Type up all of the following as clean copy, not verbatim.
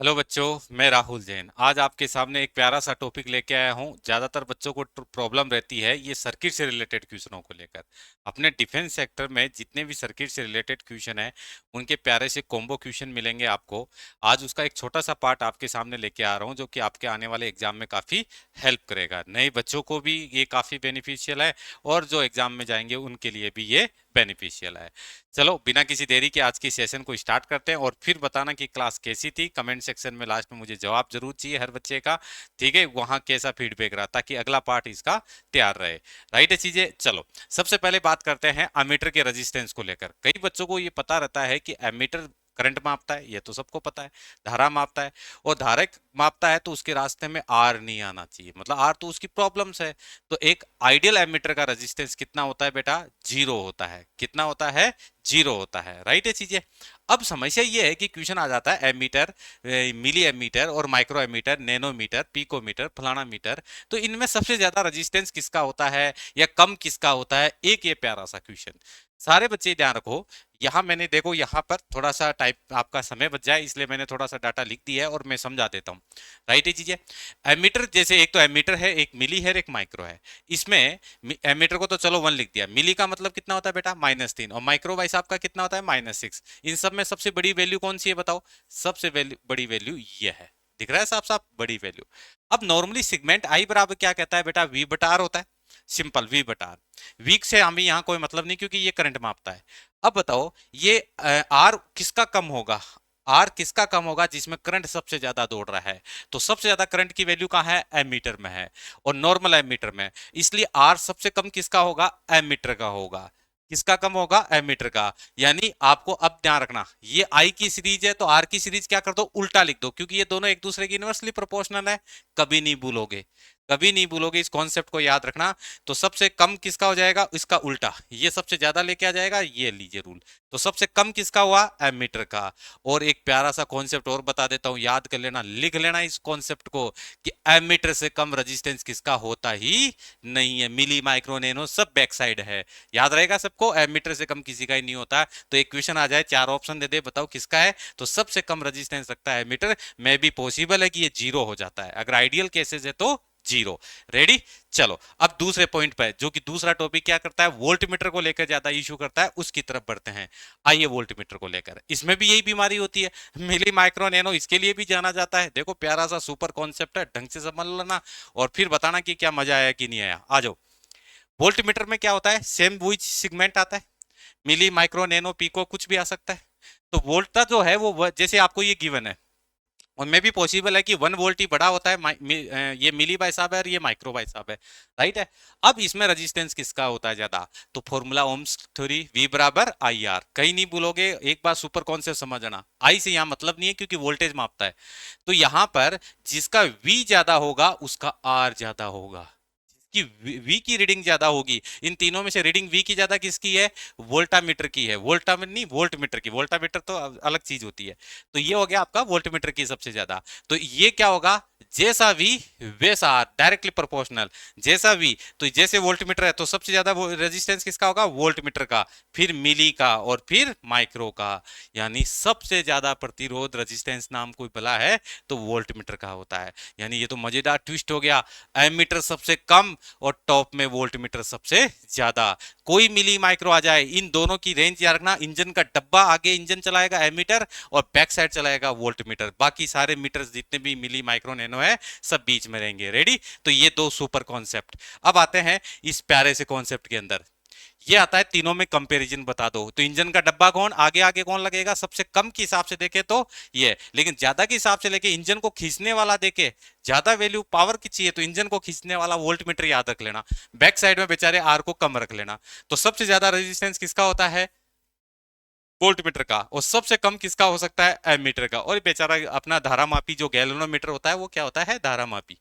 Hello बच्चों, मैं राहुल जैन आज आपके सामने एक प्यारा सा टॉपिक लेके आया हूँ। ज़्यादातर बच्चों को प्रॉब्लम रहती है ये सर्किट से रिलेटेड क्वेश्चनों को लेकर। अपने डिफेंस सेक्टर में जितने भी सर्किट से रिलेटेड क्वेश्चन है उनके प्यारे से कॉम्बो क्वेश्चन मिलेंगे आपको। आज उसका एक छोटा सा पार्ट आपके सामने लेके आ रहा हूँ जो कि आपके आने वाले एग्जाम में काफ़ी हेल्प करेगा। नए बच्चों को भी ये काफ़ी बेनिफिशियल है और जो एग्जाम में जाएंगे उनके लिए भी ये बेनिफिशियल है। चलो बिना किसी देरी के आज की सेशन को स्टार्ट करते हैं और फिर बताना कि क्लास कैसी थी। कमेंट सेक्शन में लास्ट में मुझे जवाब जरूर चाहिए हर बच्चे का। ठीक है, वहां कैसा फीडबैक रहा ताकि अगला पार्ट इसका तैयार रहे। राइट है चीजें। चलो सबसे पहले बात करते हैं एमीटर के रेजिस्टेंस को लेकर। कई बच्चों को ये पता रहता है कि एमीटर करंट मापता है, ये तो सबको पता है। धारा मापता है और धारक मापता है तो उसके रास्ते में आर नहीं आना चाहिए, मतलब आर तो उसकी प्रॉब्लम्स है। तो एक आइडियल एमीटर का रेजिस्टेंस कितना होता है बेटा? जीरो होता है। कितना होता है? जीरो होता है। राइट है चीजें। अब समस्या ये है कि क्वेश्चन आ जाता है एमीटर, मिली एमीटर और माइक्रो एमीटर, नैनोमीटर, पिकोमीटर, फलाना मीटर, तो इनमें सबसे ज्यादा रेजिस्टेंस किसका होता है या कम किसका होता है? एक ये प्यारा सा क्वेश्चन। सारे बच्चे ध्यान रखो। यहाँ मैंने देखो यहाँ पर थोड़ा सा टाइप आपका समय बच जाए इसलिए मैंने थोड़ा सा डाटा लिख दिया है और मैं समझा देता हूँ। राइट है चीजें। एमीटर जैसे एक तो एमीटर है, एक मिली है, एक माइक्रो है। इसमें एमीटर को तो चलो वन लिख दिया, मिली का मतलब कितना होता है बेटा? -3। और माइक्रो भाई साहब का कितना होता है? -6। इन सब में सबसे बड़ी वैल्यू कौन सी है बताओ? सबसे बड़ी वैल्यू ये है। दिख रहा है साफ साफ बड़ी वैल्यू। अब नॉर्मली सिगमेंट आई बराबर क्या कहता है बेटा? वी बटा आर होता है। सिंपल वी बटा आर। वीक से हमें यहाँ कोई मतलब नहीं क्योंकि ये करंट मापता है। अब बताओ ये आर किसका कम होगा? आर किसका कम होगा? जिसमें करंट सबसे ज्यादा दौड़ रहा है। तो सबसे ज्यादा करंट की वैल्यू कहाँ है? एमीटर में है और नॉर्मल एमीटर में। इसलिए आर सबसे कम किसका होगा? एमीटर का होगा। किसका कम होगा? एमीटर का। यानी आपको अब ध्यान रखना, ये आई की सीरीज है तो आर की सीरीज क्या कर दो? उल्टा लिख दो, क्योंकि ये दोनों एक दूसरे की इनवर्सली प्रोपोर्शनल है। कभी नहीं भूलोगे, कभी नहीं भूलोगे, इस कॉन्सेप्ट को याद रखना। तो सबसे कम किसका हो जाएगा? इसका उल्टा। ये सबसे ज्यादा लेके आ जाएगा, ये लीजिए रूल। तो सबसे कम किसका हुआ? एमीटर का। और एक प्यारा सा कॉन्सेप्ट और बता देता हूं, याद कर लेना, लिख लेना इस कॉन्सेप्ट को कि एमीटर से कम रेजिस्टेंस किसका होता ही नहीं है। मिली, माइक्रो, नैनो सब बैक साइड है। याद रहेगा सबको, एमीटर से कम किसी का ही नहीं होता। तो एक क्वेश्चन आ जाए, चार ऑप्शन दे दे, बताओ किसका है, तो सबसे कम रेजिस्टेंस रखता है एमीटर। में भी पॉसिबल है कि ये जीरो हो जाता है, अगर आइडियल केसेस है तो जीरो। रेडी। चलो अब दूसरे पॉइंट पे, जो कि दूसरा टॉपिक क्या करता है, वोल्टमीटर को लेकर ज्यादा इशू करता है, उसकी तरफ बढ़ते हैं। आइए वोल्टमीटर को लेकर, इसमें भी यही बीमारी होती है। मिली, माइक्रो, नैनो, इसके लिए भी जाना जाता है। देखो प्यारा सा सुपर कॉन्सेप्ट है, ढंग से समझ लेना और फिर बताना कि क्या मजा आया कि नहीं आया। आ जाओ। वोल्टमीटर में क्या होता है? सेम वही सिगमेंट आता है। मिली, माइक्रो, नैनो, पीको कुछ भी आ सकता है। तो वोल्टा जो है वो जैसे आपको ये गिवन है, उनमें भी पॉसिबल है कि 1 वोल्ट ही बड़ा होता है। ये मिली बाई साहब है और ये माइक्रो बाई साहब है। राइट है। अब इसमें रेजिस्टेंस किसका होता है ज्यादा? तो फॉर्मूला ओम्स थ्योरी, वी बराबर आई आर। कहीं नहीं भूलोगे, एक बार सुपर कॉन्सेप्ट समझना। आई से यहाँ मतलब नहीं है क्योंकि वोल्टेज मापता है। तो यहां पर जिसका वी ज्यादा होगा उसका आर ज्यादा होगा। कि वी की रीडिंग ज्यादा होगी। इन तीनों में से रीडिंग वी की ज्यादा किसकी है? वोल्टामीटर की है। वोल्टामीटर नहीं, वोल्टमीटर की। वोल्टामीटर तो अलग चीज होती है। तो ये हो गया आपका वोल्टमीटर की सबसे ज्यादा। तो ये क्या होगा? जैसा वी वैसा आर, डायरेक्टली प्रोपोर्शनल। जैसा वी तो जैसे वोल्टमीटर है तो सबसे ज्यादा रेजिस्टेंस किसका होगा? वोल्टमीटर का, फिर मिली का और फिर माइक्रो का। यानी सबसे ज्यादा प्रतिरोध रेजिस्टेंस नाम कोई भला है तो वोल्टमीटर का होता है। यानी ये तो मजेदार ट्विस्ट हो गया। एमीटर सबसे कम और टॉप में वोल्ट मीटर सबसे ज्यादा। कोई मिली, माइक्रो आ जाए, इन दोनों की रेंज याद रखना। इंजन का डब्बा आगे इंजन चलाएगा एमीटर और बैक साइड चलाएगा वोल्ट मीटर। बाकी सारे मीटर जितने भी मिली, माइक्रो, नैनो है सब बीच में रहेंगे। रेडी। तो ये दो सुपर कॉन्सेप्ट। अब आते हैं इस प्यारे से कॉन्सेप्ट के अंदर। ये आता है तीनों में कंपैरिजन बता दो। तो इंजन का डब्बा कौन आगे आगे कौन लगेगा? सबसे कम के हिसाब से देखे तो ये, लेकिन ज्यादा के हिसाब से लेके इंजन को खींचने वाला देखे, ज्यादा वैल्यू पावर की चाहिए तो इंजन को खींचने वाला वोल्ट मीटर याद रख लेना। बैक साइड में बेचारे आर को कम रख लेना। तो सबसे ज्यादा रेजिस्टेंस किसका होता है? वोल्ट मीटर का। और सबसे कम किसका हो सकता है? एमीटर का। और बेचारा अपना धारा मापी जो गैल्वेनोमीटर होता है वो क्या होता है? धारा मापी।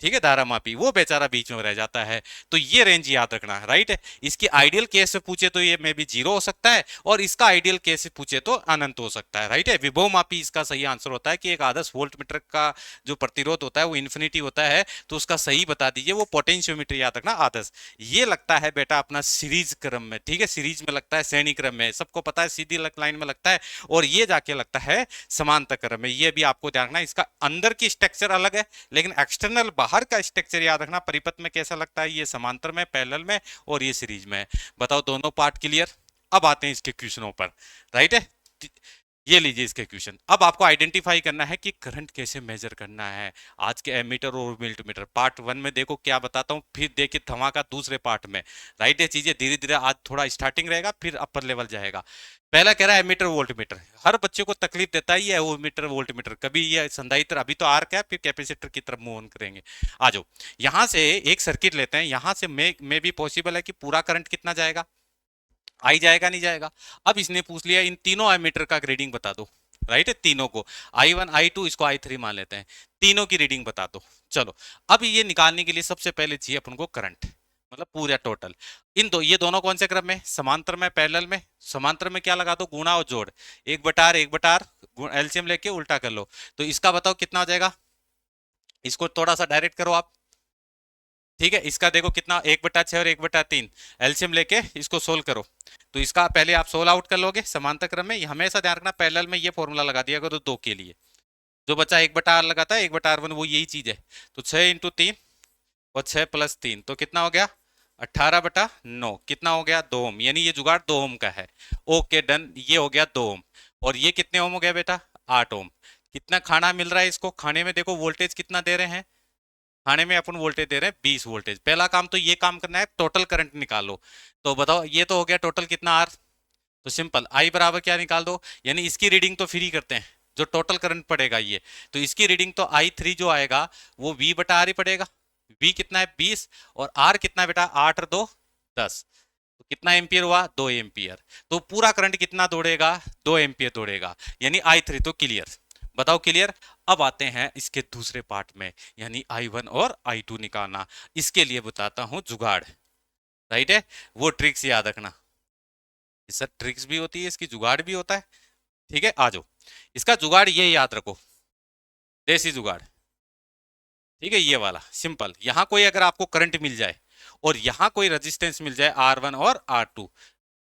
ठीक है, धारा मापी, वो बेचारा बीच में रह जाता है। तो ये रेंज याद रखना है, राइट है। इसकी आइडियल केस से पूछे तो ये मे बी 0 हो सकता है, और इसका आइडियल केस से पूछे तो अनंत हो सकता है, राइट है। विभव मापी इसका सही आंसर होता है कि एक आदर्श वोल्ट मीटर का जो प्रतिरोध होता है वो इन्फिनिटी होता है, तो उसका सही बता दीजिए, वो पोटेंशियोमीटर याद रखना आदर्श। ये लगता है बेटा अपना सीरीज क्रम में, ठीक है, सीरीज में लगता है, श्रेणी क्रम में, सबको पता है, सीधी लाइन में लगता है, और ये जाके लगता है समांतर क्रम में। ये भी आपको ध्यान रखना, इसका अंदर की स्ट्रक्चर अलग है, लेकिन एक्सटर्नल बाहर का स्ट्रक्चर याद रखना, परिपथ में कैसा लगता है, ये समांतर में, पैरेलल में, और ये सीरीज में। बताओ दोनों पार्ट क्लियर। अब आते हैं इसके क्वेश्चनों पर, राइट है। ये लीजिए इसके क्वेश्चन। अब आपको आइडेंटिफाई करना है कि करंट कैसे मेजर करना है। आज के एमीटर और वोल्टमीटर पार्ट 1 में देखो क्या बताता हूँ, फिर देखिए धमाका दूसरे पार्ट में, राइट है। चीजें धीरे धीरे आज थोड़ा स्टार्टिंग रहेगा, फिर अपर लेवल जाएगा। पहला कह रहा है एमीटर वोल्टमीटर, हर बच्चे को तकलीफ देता ही है वो एमीटर वोल्टमीटर। कभी ये संधारित्र, अभी तो आर्क है, फिर कैपेसिटर की तरफ मूव ऑन करेंगे। आ जाओ, यहां से एक सर्किट लेते हैं, यहां से मे भी पॉसिबल है कि पूरा करंट कितना जाएगा, आई जाएगा नहीं जाएगा। अब इसने पूछ लिया इन तीनों एमीटर का रीडिंग बता दो, राइट है, तीनों को, I1 I2 इसको I3 मान लेते हैं, तीनों की रीडिंग बता दो। चलो, अब ये निकालने के लिए सबसे पहले चाहिए अपन को करंट, मतलब पूरा टोटल। ये दोनों कौन से क्रम में, समांतर में, पैरेलल में। समांतर में क्या लगा दो, गुणा और जोड़, एक बटार एलसीएम लेके उल्टा कर लो, तो इसका बताओ कितना हो जाएगा। इसको थोड़ा सा डायरेक्ट करो आप, ठीक है। इसका देखो कितना, 1/6 और 1/3, एलसीएम लेके इसको सोल्व करो। तो इसका पहले आप सोल्व आउट कर लोगे समांतर क्रम में। हमेशा ध्यान रखना पैरेलल में ये फॉर्मूला लगा दिया करो 2 के लिए। जो बच्चा 1/r लगाता है, 1/r1, वो यही चीज है। तो 6 × 3 और 6 + 3 तो कितना हो गया, 18/9, कितना हो गया, 2 ओम, यानी ये जुगाड़ 2 ओम का है। ओके डन, ये हो गया 2 ओम। और ये कितने ओम हो गया बेटा, 8 ओम। कितना खाना मिल रहा है इसको, खाने में देखो वोल्टेज कितना दे रहे हैं, खाने में अपन वोल्टेज दे रहे हैं 20 वोल्टेज। पहला काम तो ये काम करना है, टोटल करंट निकालो। तो बताओ ये तो हो गया टोटल कितना, आर। तो सिंपल आई बराबर क्या निकाल दो, यानी इसकी रीडिंग तो फ्री करते हैं, जो टोटल करंट पड़ेगा ये, तो इसकी रीडिंग तो I3 जो आएगा वो V/R ही पड़ेगा। V कितना है, 20, और R कितना है बेटा, 8 और 2 10, तो कितना एम्पियर हुआ, 2 एम्पियर। तो पूरा करंट कितना दौड़ेगा, 2 एम्पियर दौड़ेगा, यानी I3 तो क्लियर। बताओ क्लियर। अब आते हैं इसके दूसरे पार्ट में, यानी I1 और I2 निकालना। इसके लिए बताता हूं जुगाड़, राइट है, वो ट्रिक्स याद रखना। सर ट्रिक्स भी होती है, इसकी जुगाड़ भी होता है, ठीक है। आ जाओ, इसका जुगाड़ ये याद रखो, देसी जुगाड़, ठीक है, ये वाला सिंपल। यहां कोई अगर आपको करंट मिल जाए और यहां कोई रेजिस्टेंस मिल जाए R1 और R2,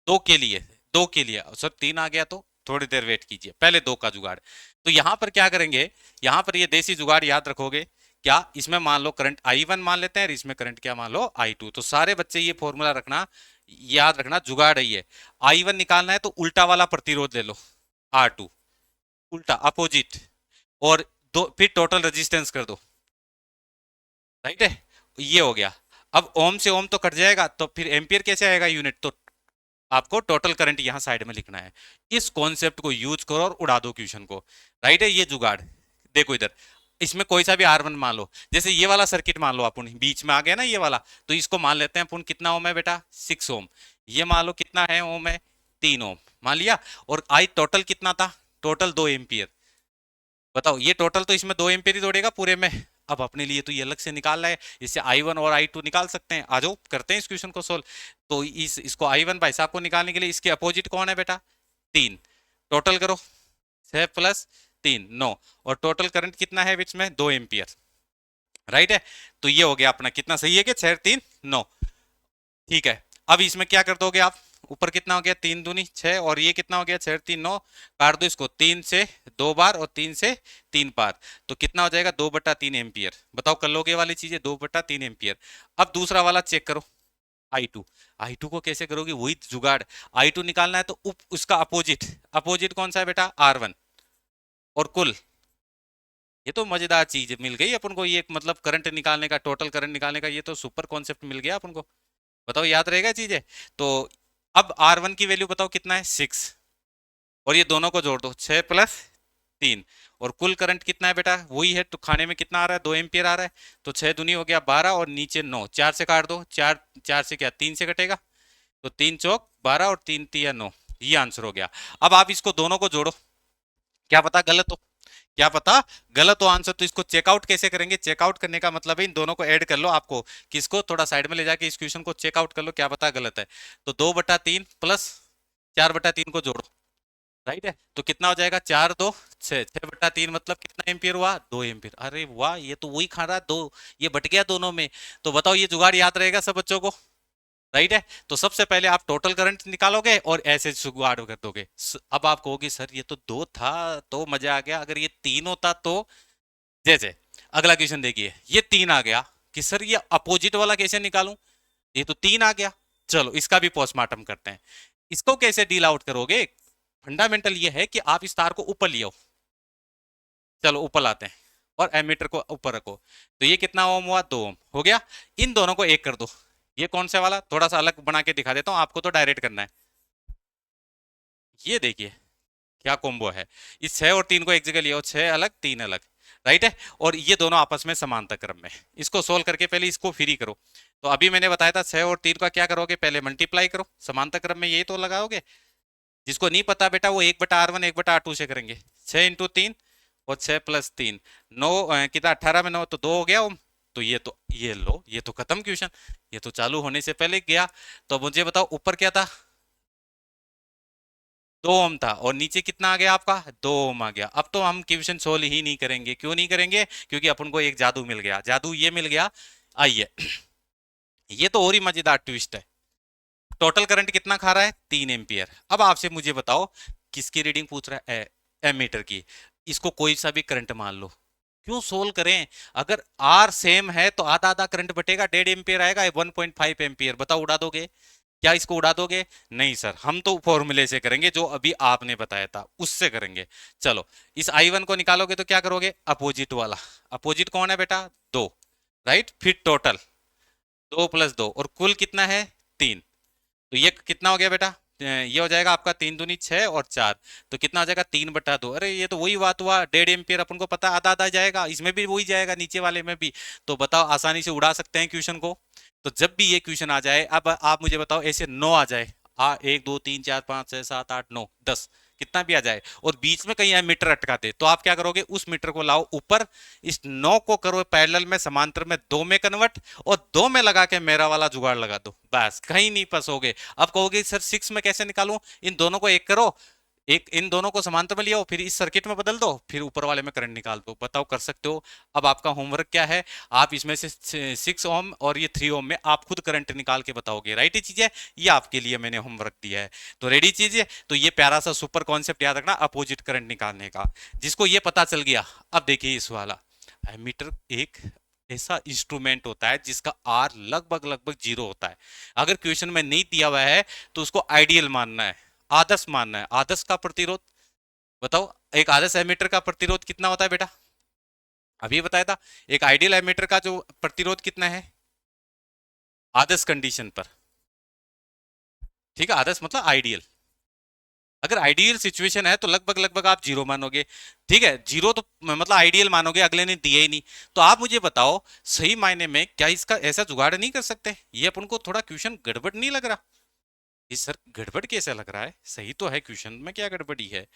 दो के लिए, दो के लिए सर 3 आ गया तो थोड़ी देर वेट कीजिए, पहले 2 का जुगाड़। तो यहां पर क्या करेंगे, यहां पर ये देसी जुगाड़ याद रखोगे क्या, इसमें मान लो करंट I1 मान लेते हैं, और इसमें करंट क्या मान लो I2। तो सारे बच्चे ये फॉर्मूला रखना, याद रखना, जुगाड़ है ये। I1 निकालना है तो उल्टा वाला प्रतिरोध ले लो, R2, उल्टा अपोजिट, और दो फिर टोटल रेजिस्टेंस कर दो, राइट है, ये हो गया। अब ओम से ओम तो कट जाएगा, तो फिर एम्पियर कैसे आएगा यूनिट, तो आपको टोटल करंट यहां साइड में लिखना है। इस कॉन्सेप्ट को यूज करो और उड़ा दो क्वेश्चन को, राइट है। ये जुगाड़ देखो इधर, इसमें कोई सा भी R1 मान लो, जैसे ये वाला सर्किट मान लो, अपन बीच में आ गया ना ये वाला, तो इसको मान लेते हैं अपन कितना ओम है बेटा, 6 ओम। ये मान लो कितना है ओम है, 3 ओम मान लिया। और आई टोटल कितना था, टोटल 2 एम्पियर। बताओ ये टोटल तो इसमें 2 एम्पियर ही दौड़ेगा पूरे में। अब अपने लिए तो ये अलग से निकाल रहा है, इससे I1 और I2 निकाल सकते हैं। आ जाओ करते हैं इस क्वेश्चन को सोल्व। तो इसको I1 भाई साहब को निकालने के लिए इसके अपोजिट कौन है बेटा, 3, टोटल करो 6 + 3 9, और टोटल करंट कितना है बीच में, 2 एम्पियर, राइट है। तो ये हो गया अपना कितना, सही है कि 6 3 9, ठीक है। अब इसमें क्या कर दोगे आप, ऊपर कितना हो गया, 3 दूनी 6, और ये कितना हो गया, 6 3 9, काट दो इसको, 3 से 2 बार और 3 से 3 बार, तो कितना हो जाएगा, 2/3 एम्पियर। बताओ कर लोगे वाली चीजें, 2/3 एम्पियर। अब दूसरा वाला चेक करो, I2। I2 को कैसे करोगे, वही जुगाड़। I2 निकालना है तो उसका अपोजिट, अपोजिट कौन सा है बेटा, R1, और कुल। ये तो मजेदार चीज मिल गई अपन को, ये मतलब करंट निकालने का, टोटल करंट निकालने का, ये तो सुपर कॉन्सेप्ट मिल गया अपन को। बताओ याद रहेगा चीजें। तो अब R1 की वैल्यू बताओ कितना है, 6, और ये दोनों को जोड़ दो, 6 + 3, और कुल करंट कितना है बेटा, वही है। तो खाने में कितना आ रहा है, 2 एम्पियर आ रहा है। तो 6 दूनी हो गया 12, और नीचे 9, 4 से काट दो, 4 4 से क्या, 3 से कटेगा, तो 3 चौक 12 और 3 तिया 9, ये आंसर हो गया। अब आप इसको दोनों को जोड़ो, क्या पता गलत हो, क्या पता गलत हो आंसर, तो इसको चेकआउट कैसे करेंगे? चेकआउट करने का मतलब है इन दोनों को ऐड कर लो, आपको किसको थोड़ा साइड में ले जाके इस क्वेश्चन को चेकआउट कर लो, क्या पता गलत है। तो 2/3 प्लस 4/3 को जोड़ो, राइट है, तो कितना हो जाएगा? 4 2 6, 6/3 मतलब कितना एम्पियर हुआ? 2 एम्पियर। अरे वाह, ये तो वही खा रहा है, दो ये बट गया दोनों में। तो बताओ ये जुगाड़ याद रहेगा सब बच्चों को? राइट है। तो सबसे पहले आप टोटल करंट निकालोगे और ऐसे जुगाड़ कर दोगे। अब आप कहोगे सर ये तो दो था तो मजा आ गया, अगर ये तीन होता तो। जैसे अगला क्वेश्चन देखिए, ये तीन आ गया कि सर ये अपोजिट वाला कैसे निकालूं? ये तो तीन आ गया। चलो इसका भी पोस्टमार्टम करते हैं। इसको कैसे डील आउट करोगे? फंडामेंटल ये है कि आप इस तार को ऊपर लियो। चलो ऊपर लाते हैं और एमीटर को ऊपर रखो। तो ये कितना ओम हुआ? 2 ओम हो गया। इन दोनों को एक कर दो। ये कौन सा वाला, थोड़ा सा अलग बना के दिखा देता हूं, आपको तो डायरेक्ट करना है। ये देखिए क्या कॉम्बो है। इस 6 और 3 को एक जगह लिया, 6 अलग 3 अलग, राइट है। और ये दोनों आपस में समांतर क्रम में। इसको सोल्व करके पहले इसको फ्री करो। तो अभी मैंने बताया था 6 और 3 का क्या करोगे? पहले मल्टीप्लाई करो समांतर क्रम में, यही तो लगाओगे। जिसको नहीं पता बेटा वो 1/R1 1/R2 से करेंगे। 6 × 3 और 6 + 3 9, कितना 18 में 9 तो 2 हो गया ओम। तो ये लो, ये तो खत्म क्वेश्चन। ये तो चालू होने से पहले गया। तो मुझे बताओ ऊपर क्या था? 2 ओम था, और नीचे कितना आ गया आपका? 2 ओम आ गया। अब तो हम क्वेश्चन सोल्व ही नहीं करेंगे। क्यों नहीं करेंगे? क्योंकि अपन को एक जादू मिल गया, जादू ये मिल गया। आइए ये तो और ही मजेदार ट्विस्ट है। टोटल करंट कितना खा रहा है? 3 एम्पियर। अब आपसे मुझे बताओ किसकी रीडिंग पूछ रहा है? एमीटर की। इसको कोई सा भी करंट मान लो, क्यों सोल्व करें? अगर आर सेम है तो आधा आधा करंट बटेगा, 1.5 एम्पियर आएगा, 1.5 एम्पियर। बताओ उड़ा दोगे? क्या इसको उड़ा दोगे? नहीं सर, हम तो फॉर्मूले से करेंगे जो अभी आपने बताया था उससे करेंगे। चलो इस I1 को निकालोगे तो क्या करोगे? अपोजिट वाला। अपोजिट कौन है बेटा? 2, राइट। फिर टोटल 2 + 2, और कुल कितना है? 3। तो ये कितना हो गया बेटा? ये हो जाएगा आपका 3 दूनी 6 और 4। तो कितना हो जाएगा? 3/2। अरे ये तो वही बात हुआ, 1.5 एम्पियर अपन को पता, आधा आधा जाएगा, इसमें भी वही जाएगा, नीचे वाले में भी। तो बताओ आसानी से उड़ा सकते हैं क्वेश्चन को। तो जब भी ये क्वेश्चन आ जाए, अब आप मुझे बताओ ऐसे 9 आ जाए, 1 2 3 4 5 6 7 8 9 10, कितना भी आ जाए, और बीच में कहीं मीटर अटका दे, तो आप क्या करोगे? उस मीटर को लाओ ऊपर, इस 9 को करो पैरेलल में समांतर में 2 में कन्वर्ट, और 2 में लगा के मेरा वाला जुगाड़ लगा दो, बस कहीं नहीं फंसोगे। अब कहोगे सर 6 में कैसे निकालूं? इन दोनों को एक करो, एक इन दोनों को समांतर में लिया, फिर इस सर्किट में बदल दो, फिर ऊपर वाले में करंट निकाल दो। बताओ कर सकते हो? अब आपका होमवर्क क्या है? आप इसमें से 6 ओम और ये 3 ओम में आप खुद करंट निकाल के बताओगे, राइट ही चीज है। ये आपके लिए मैंने होमवर्क दिया है, तो रेडी चीज है। तो ये प्यारा सा सुपर कॉन्सेप्ट याद रखना, अपोजिट करंट निकालने का। जिसको ये पता चल गया, अब देखिए इस वाला एमीटर एक ऐसा इंस्ट्रूमेंट होता है जिसका आर लगभग लगभग 0 होता है। अगर क्वेश्चन में नहीं दिया हुआ है तो उसको आइडियल मानना है, आदर्श मानना है। आदर्श का प्रतिरोध बताओ, एक आदर्श एमीटर का प्रतिरोध कितना होता है बेटा? अभी बताया था। एक आइडियल एमीटर का जो प्रतिरोध कितना है आदर्श कंडीशन पर? ठीक है, आदर्श मतलब आइडियल। अगर आइडियल सिचुएशन है तो लगभग लगभग आप 0 मानोगे। ठीक है, 0 तो मतलब आइडियल मानोगे, अगले ने दिया ही नहीं। तो आप मुझे बताओ सही मायने में क्या इसका ऐसा जुगाड़ नहीं कर सकते? ये अपन को थोड़ा क्वेश्चन गड़बड़ नहीं लग रहा? ये सर गड़बड़ कैसे लग रहा है? सही तो है क्वेश्चन में, क्या गड़बड़ी है?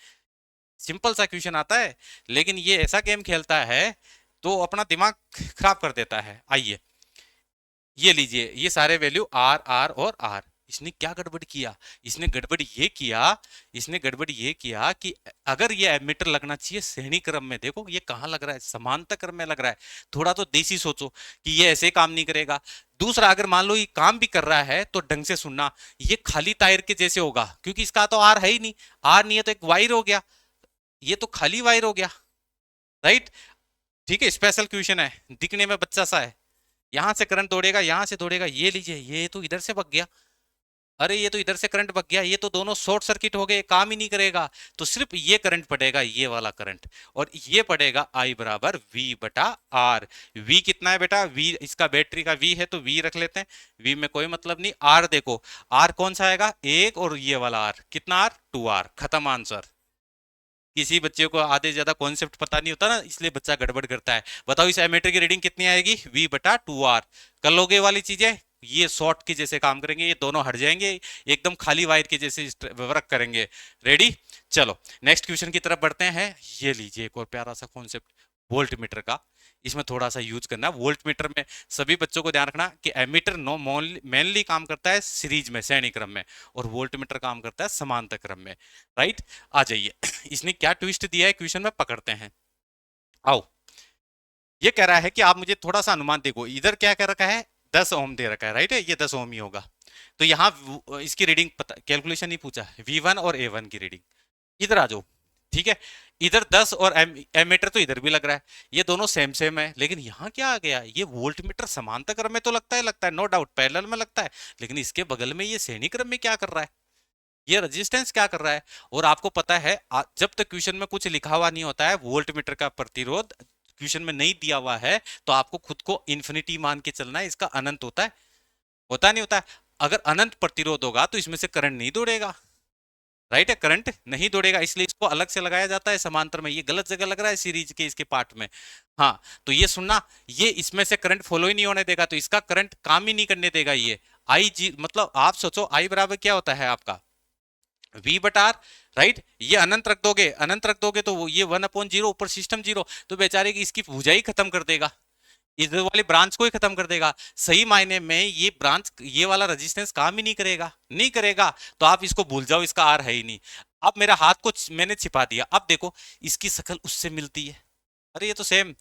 सिंपल सा क्वेश्चन आता है, लेकिन ये ऐसा गेम खेलता है तो अपना दिमाग खराब कर देता है। आइए ये लीजिए, ये सारे वैल्यू आर आर और आर। इसने क्या गड़बड़ किया? इसने गड़बड़ ये किया, इसने गड़बड़ ये किया कि अगर ये एमीटर लगना चाहिए श्रेणी क्रम में, देखो ये कहाँ लग रहा है? समांतर क्रम में लग रहा है। थोड़ा तो देसी सोचो कि ये ऐसे काम नहीं करेगा। दूसरा, अगर मान लो ये काम भी कर रहा है तो ढंग से सुनना, ये खाली टायर के जैसे होगा, क्योंकि इसका तो आर है ही नहीं। आर नहीं है तो एक वायर हो गया, ये तो खाली वायर हो गया, राइट। ठीक है, स्पेशल क्वेश्चन है, दिखने में बच्चा सा है। यहां से करंट दौड़ेगा, यहां से दौड़ेगा, ये लीजिए ये तो इधर से भग गया। अरे ये तो इधर से करंट भग गया, ये तो दोनों शॉर्ट सर्किट हो गए, काम ही नहीं करेगा। तो सिर्फ ये करंट पड़ेगा, ये वाला करंट, और ये पड़ेगा I बराबर V/R। V कितना है बेटा? V इसका बैटरी का V है तो V रख लेते हैं, V में कोई मतलब नहीं। R देखो, R कौन सा आएगा? 1, और ये वाला R कितना? R 2R। खत्म आंसर। किसी बच्चे को आधे ज्यादा कॉन्सेप्ट पता नहीं होता ना, इसलिए बच्चा गड़बड़ करता है। बताओ इस एमीटर की रीडिंग कितनी आएगी? V/2R। कर लोगे वाली चीजें? ये शॉर्ट के जैसे काम करेंगे, ये दोनों हट जाएंगे, एकदम खाली वायर के जैसे वर्क करेंगे। रेडी, चलो नेक्स्ट क्वेश्चन की तरफ बढ़ते हैं। ये लीजिए एक और प्यारा सा कॉन्सेप्ट वोल्ट मीटर का, इसमें थोड़ा सा यूज करना। वोल्ट मीटर में सभी बच्चों को ध्यान रखना कि एमीटर नो मेनली काम करता है सीरीज में, श्रेणी क्रम में, और वोल्ट मीटर काम करता है समांतर क्रम में। राइट, आ जाइए इसने क्या ट्विस्ट दिया है क्वेश्चन में, पकड़ते हैं। आओ, ये कह रहा है कि आप मुझे थोड़ा सा अनुमान देखो, इधर क्या कह रखा है, 10 ओम दे रखा है, राइट है, ये 10 ओम ही होगा। तो यहाँ इसकी रीडिंग पता, कैलकुलेशन नहीं पूछा, V1 और A1 की रीडिंग। इधर आ जाओ, ठीक है, इधर 10 और एमीटर तो इधर भी लग रहा है, ये दोनों सेम सेम है, लेकिन यहाँ क्या आ गया, ये वोल्ट मीटर समांतर क्रम में तो लगता है नो डाउट, पैरेलल में लगता है, लेकिन इसके बगल में ये श्रेणी क्रम में क्या कर रहा है, ये रेजिस्टेंस क्या कर रहा है। और आपको पता है जब तक क्वेश्चन में कुछ लिखा हुआ नहीं होता है, वोल्ट मीटर का प्रतिरोध क्वेश्चन में नहीं दिया हुआ है, तो आपको खुद को इन्फिनिटी मान के चलना है, इसका अनंत होता है, होता नहीं होता है। अगर अनंत प्रतिरोध होगा तो इसमें से करंट नहीं दौड़ेगा, राइट है, करंट नहीं दौड़ेगा, इसलिए इसको अलग से लगाया जाता है समांतर में। ये गलत जगह लग रहा है सीरीज के इसके पार्ट में। हाँ, तो ये सुनना, ये इसमें से करंट फॉलो ही नहीं होने देगा, तो इसका करंट काम ही नहीं करने देगा। ये आई जी, मतलब आप सोचो आई बराबर क्या होता है आपका V बटा आर, राइट, ये अनंत रख दोगे, अनंत रख दोगे तो ये 1/0, ऊपर सिस्टम जीरो, तो बेचारे की इसकी भुजा ही खत्म कर देगा, इधर वाले ब्रांच को ही खत्म कर देगा। सही मायने में ये ब्रांच, ये वाला रेजिस्टेंस काम ही नहीं करेगा, नहीं करेगा, तो आप इसको भूल जाओ, इसका आर है ही नहीं। अब मेरा हाथ को मैंने छिपा दिया, अब देखो इसकी शक्ल उससे मिलती है, अरे ये तो सेम,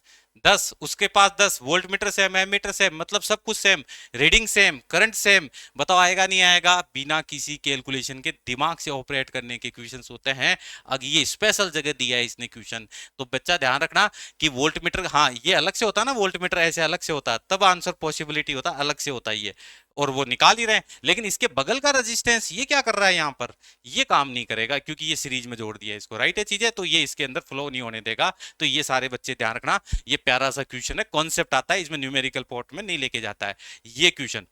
10 उसके पास 10, volt meter same, ammeter same, मतलब सब कुछ same, reading same, current same. बताओ आएगा नहीं आएगा, बिना किसी कैलकुलेशन के दिमाग से ऑपरेट करने के क्वेश्चंस होते हैं। अगर ये स्पेशल जगह दिया है इसने क्वेश्चन, तो बच्चा ध्यान रखना कि वोल्ट मीटर, हाँ ये अलग से होता है ना, वोल्ट मीटर ऐसे अलग से होता है, तब आंसर पॉसिबिलिटी होता है, अलग से होता है ये, और वो निकाल ही रहे हैं। लेकिन इसके बगल का रेजिस्टेंस ये क्या कर रहा है यहाँ पर, ये काम नहीं करेगा, क्योंकि ये सीरीज में जोड़ दिया है इसको, राइट है चीजें, तो ये इसके अंदर फ्लो नहीं होने देगा। तो ये सारे बच्चे ध्यान रखना, ये प्यारा सा क्वेश्चन है, कॉन्सेप्ट आता है इसमें, न्यूमेरिकल पोर्ट में नहीं लेके जाता है ये क्वेश्चन।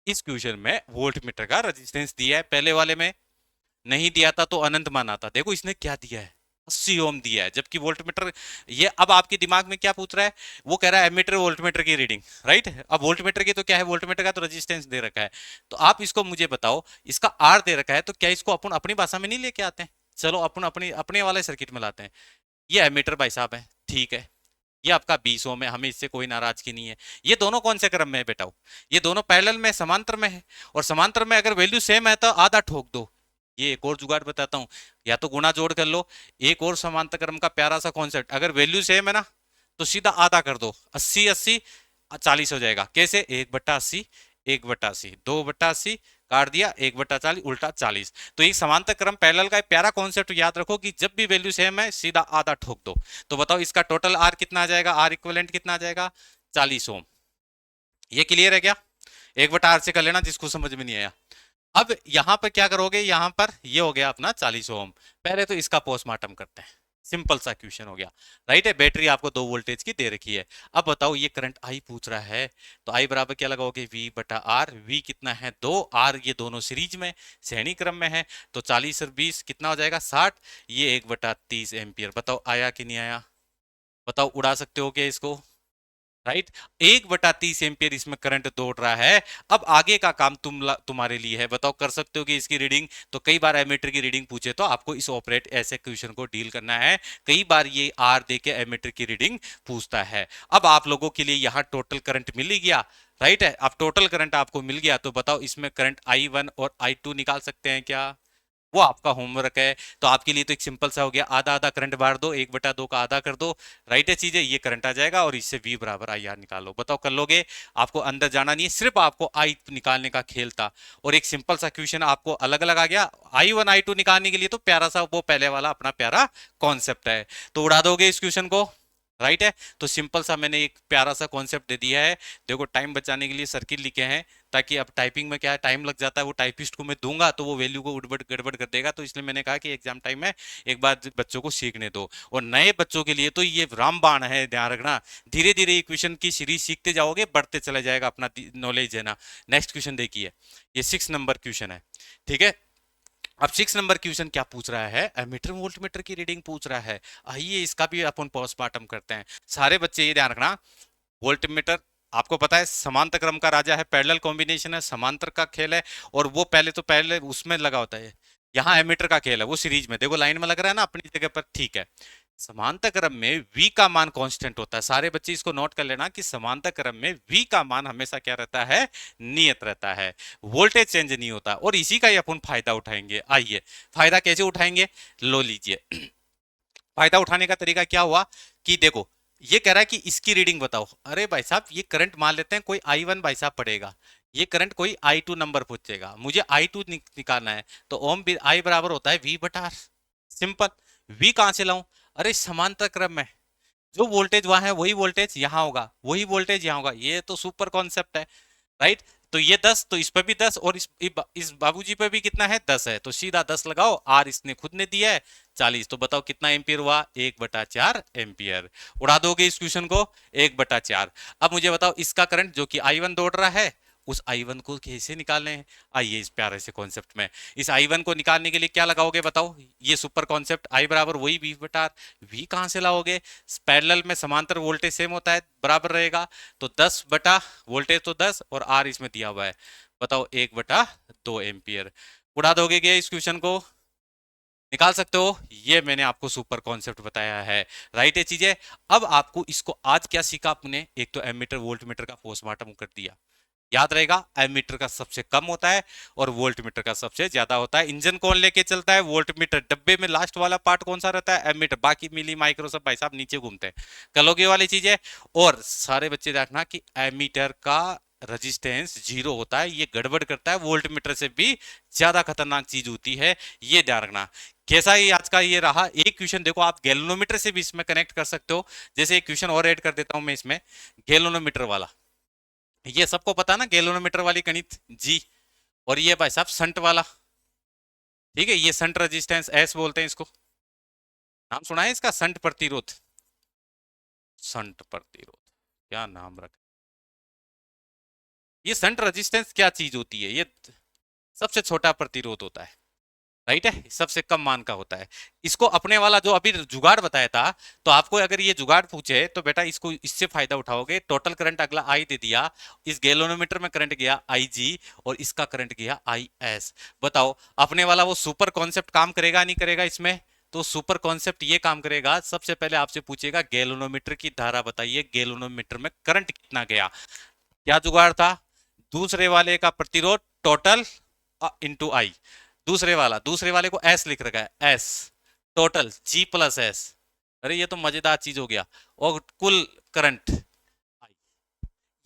इस क्वेश्चन में वोल्ट मीटर का रेजिस्टेंस दिया है, पहले वाले में नहीं दिया था तो अनंत माना था, देखो इसने क्या दिया है, 80 ओम दिया है, जबकि वोल्ट मीटर, ये अब आपके दिमाग में क्या पूछ रहा है, वो कह रहा है एमीटर वोल्ट मीटर की रीडिंग, राइट। अब वोल्ट मीटर की तो क्या है, वोल्ट मीटर का तो रेजिस्टेंस दे रखा है, तो आप इसको मुझे बताओ, इसका आर दे रखा है, तो क्या इसको अपन अपनी भाषा में नहीं लेके आते हैं, चलो अपन अपनी अपने वाले सर्किट में लाते हैं। ये एमीटर भाई साहब है, ठीक है, ये आपका 20 ओम है, हमें इससे कोई नाराजगी नहीं है। ये दोनों कौन से क्रम में है बेटा, ये दोनों पैरेलल में, समांतर में है, और समांतर में अगर वैल्यू सेम है तो आधा ठोक दो। ये एक और जुगाड़ बताता हूं, या तो गुणा जोड़ कर लो, एक और समांतर क्रम का प्यारा सा कॉन्सेप्ट, अगर वैल्यू सेम है ना तो सीधा आधा कर दो, 80 80 40 हो जाएगा। कैसे, 1/80, 1/80, 2/80, काट दिया, 1/40 उल्टा 40। तो ये समांतर क्रम पैरेलल का एक प्यारा कॉन्सेप्ट याद रखो कि जब भी वैल्यू सेम है सीधा आधा ठोक दो। तो बताओ इसका टोटल आर कितना आ जाएगा, आर इक्विवेलेंट कितना आ जाएगा, 40 ओम। ये क्लियर है क्या, 1/R से कर लेना जिसको समझ में नहीं आया। अब यहां पर क्या करोगे, यहां पर ये हो गया अपना 40 ओम। पहले तो इसका पोस्टमार्टम करते हैं, सिंपल सा क्वेश्चन हो गया, राइट है। बैटरी आपको 2 वोल्टेज की दे रखी है। अब बताओ ये करंट आई पूछ रहा है, तो आई बराबर क्या लगाओगे, V/R। V कितना है, 2, R ये दोनों सीरीज में श्रेणी क्रम में है, तो 40 और 20 कितना हो जाएगा, 60। ये 1/30 एम्पियर। बताओ आया कि नहीं आया, बताओ उड़ा सकते हो क्या इसको, राइट। 1/30 एम्पियर इसमें करंट दौड़ रहा है। अब आगे का काम तुम्हारे लिए है, बताओ कर सकते हो कि इसकी रीडिंग, तो कई बार एमीटर की रीडिंग पूछे तो आपको इस ऑपरेट ऐसे क्वेश्चन को डील करना है। कई बार ये आर दे के एमीटर की रीडिंग पूछता है। अब आप लोगों के लिए यहाँ टोटल करंट मिल ही गया, राइट है। अब टोटल करंट आपको मिल गया, तो बताओ इसमें करंट I1 और I2 निकाल सकते हैं क्या, वो आपका होमवर्क है। तो आपके लिए तो एक सिंपल सा हो गया, आधा आधा करंट बांट दो, 1/2 का आधा कर दो, राइट है चीजें, ये करंट आ जाएगा, और इससे V बराबर आई आर निकालो। बताओ कर लोगे, आपको अंदर जाना नहीं है, सिर्फ आपको आई निकालने का खेल था। और एक सिंपल सा क्वेश्चन आपको अलग अलग आ गया, I1 I2 निकालने के लिए तो प्यारा सा वो पहले वाला अपना प्यारा कॉन्सेप्ट है, तो उड़ा दोगे इस क्वेश्चन को, राइट है। तो सिंपल सा मैंने एक प्यारा सा कॉन्सेप्ट दे दिया है। देखो टाइम बचाने के लिए सर्किट लिखे हैं, ताकि अब टाइपिंग में क्या है, टाइम लग जाता है, वो टाइपिस्ट को मैं दूंगा तो वो वैल्यू को उड़बड़ गड़बड़ कर देगा, तो इसलिए मैंने कहा कि एग्जाम टाइम में एक बार बच्चों को सीखने दो। और नए बच्चों के लिए तो ये रामबाण है, ध्यान रखना, धीरे धीरे इक्वेशन की सीरीज सीखते जाओगे, बढ़ते चले जाएगा अपना नॉलेज है ना। नेक्स्ट क्वेश्चन देखिए, ये 6 नंबर क्वेश्चन है, ठीक है। अब 6 नंबर क्वेश्चन क्या पूछ रहा है, एमीटर वोल्टमीटर की रीडिंग पूछ रहा है। आइए इसका भी अपन पोस्टमार्टम करते हैं। सारे बच्चे ये ध्यान रखना, वोल्टमीटर आपको पता है समांतर क्रम का राजा है, पैरेलल कॉम्बिनेशन है, समांतर का खेल है, और वो पहले उसमें लगा होता है। यहाँ एमीटर का खेल है, वो सीरीज में देखो लाइन में लग रहा है ना अपनी जगह पर, ठीक है। समांतर क्रम में v का मान कांस्टेंट होता है, सारे बच्चे इसको नोट कर लेना कि समांतर क्रम में v का मान हमेशा क्या रहता है, नियत रहता है, वोल्टेज चेंज नहीं होता। और इसी का ही अपन फायदा उठाएंगे। आइए फायदा कैसे उठाएंगे, लो लीजिए। फायदा उठाने का तरीका क्या हुआ कि देखो ये कह रहा है कि इसकी रीडिंग बताओ। अरे भाई साहब ये करंट मान लेते हैं कोई I1 भाई साहब पड़ेगा, ये करंट कोई I2 नंबर पूछेगा, मुझे I2 निकालना है, तो ओम I बराबर होता है V बटा R। सिंपल। V कहां से लाऊं, अरे समांतर क्रम में जो वोल्टेज वहां है वही वोल्टेज यहां होगा, वही वोल्टेज यहां होगा, ये तो सुपर कॉन्सेप्ट है, राइट। तो ये 10, तो इस पे भी 10, और इस बाबूजी पे भी कितना है, 10 है, तो सीधा 10 लगाओ, आर इसने खुद ने दिया है 40, तो बताओ कितना एम्पियर हुआ, 1/4 एम्पियर। उड़ा दोगे इस क्वेश्चन को, 1/4। अब मुझे बताओ इसका करंट जो कि I1 दौड़ रहा है, उस I1 को कैसे निकालने हैं। आइए इस प्यारे से कॉन्सेप्ट में, इस I1 को निकालने के लिए क्या लगाओगे बताओ, ये सुपर कॉन्सेप्ट I बराबर वही V बटा R। V कहां से लाओगे, पैरेलल में समांतर वोल्टेज सेम होता है, बराबर रहेगा, तो 10 बटा वोल्टेज तो 10 और R इसमें दिया हुआ है, बताओ 1/2 एम्पियर। उड़ा दोगे क्या इस क्वेश्चन को, निकाल सकते हो। ये मैंने आपको सुपर कॉन्सेप्ट बताया है, राइट। ये चीजें अब आपको इसको आज क्या सीखा आपने, एक तो एमीटर वोल्ट मीटर का पोस्टमार्टम कर दिया, याद रहेगा एमीटर का सबसे कम होता है और वोल्ट मीटर का सबसे ज्यादा होता है। इंजन कौन लेके चलता है, वोल्ट मीटर। डब्बे में लास्ट वाला पार्ट कौन सा रहता है, एमीटर। बाकी मिली माइक्रो सब भाई साहब नीचे घूमते हैं, कलोगे वाली चीज है। और सारे बच्चे देखना कि एमीटर का रेजिस्टेंस 0 होता है, ये गड़बड़ करता है, वोल्ट मीटर से भी ज्यादा खतरनाक चीज होती है, ये ध्यान रखना। कैसा ही आज का ये रहा, एक क्वेश्चन देखो आप गैल्वेनोमीटर से भी इसमें कनेक्ट कर सकते हो। जैसे एक क्वेश्चन और ऐड कर देता हूं मैं इसमें, गैल्वेनोमीटर वाला। ये सबको पता ना गैल्वेनोमीटर वाली गणित जी। और ये भाई साहब संट वाला, ठीक है, ये संट रेजिस्टेंस एस बोलते हैं इसको, नाम सुना है इसका, संट प्रतिरोध। संट प्रतिरोध क्या नाम रख, ये संट रेजिस्टेंस क्या चीज होती है, ये सबसे छोटा प्रतिरोध होता है, राइट है, सबसे कम मान का होता है। इसको अपने वाला जो अभी जुगाड़ बताया था, तो आपको अगर ये जुगाड़ पूछे तो बेटा इसको इससे फायदा उठाओगे। टोटल करंट अगला आई दे दिया, इस गैल्वेनोमीटर में करंट गया IG और इसका करंट गया IS। बताओ अपने वाला वो सुपर कॉन्सेप्ट काम करेगा नहीं करेगा इसमें, तो सुपर कॉन्सेप्ट ये काम करेगा, सबसे पहले आपसे पूछेगा गैल्वेनोमीटर की धारा बताइए, गैल्वेनोमीटर में करंट कितना गया। क्या जुगाड़ था, दूसरे वाले का प्रतिरोध टोटल इंटू आई, दूसरे वाले को एस लिख रखा है, S total G plus S. अरे ये तो मजेदार चीज हो गया। और कुल करंट,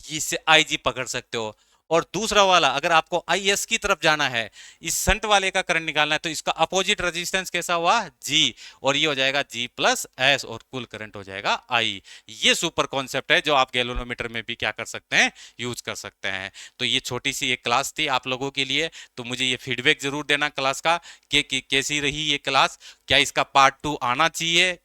इससे IG पकड़ सकते हो। और दूसरा वाला अगर आपको IS की तरफ जाना है, इस संट वाले का करंट निकालना है, तो इसका अपोजिट रेजिस्टेंस कैसा हुआ, G, और ये हो जाएगा G प्लस एस, और कुल करंट हो जाएगा I। ये सुपर कॉन्सेप्ट है जो आप गैल्वेनोमीटर में भी क्या कर सकते हैं, यूज कर सकते हैं। तो ये छोटी सी एक क्लास थी आप लोगों के लिए, तो मुझे ये फीडबैक जरूर देना क्लास का कि कैसी रही ये क्लास, क्या इसका पार्ट 2 आना चाहिए,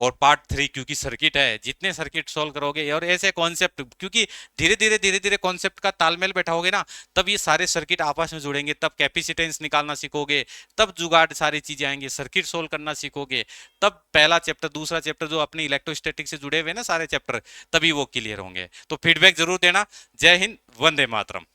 और पार्ट 3, क्योंकि सर्किट है, जितने सर्किट सॉल्व करोगे और ऐसे कॉन्सेप्ट, क्योंकि धीरे धीरे कॉन्सेप्ट का तालमेल बैठाओगे ना, तब ये सारे सर्किट आपस में जुड़ेंगे, तब कैपेसिटेंस निकालना सीखोगे, तब जुगाड़ सारी चीजें आएंगी, सर्किट सोल्व करना सीखोगे, तब पहला चैप्टर दूसरा चैप्टर जो अपने इलेक्ट्रोस्टैटिक से जुड़े हुए ना सारे चैप्टर, तभी वो क्लियर होंगे। तो फीडबैक जरूर देना। जय हिंद, वंदे मातरम।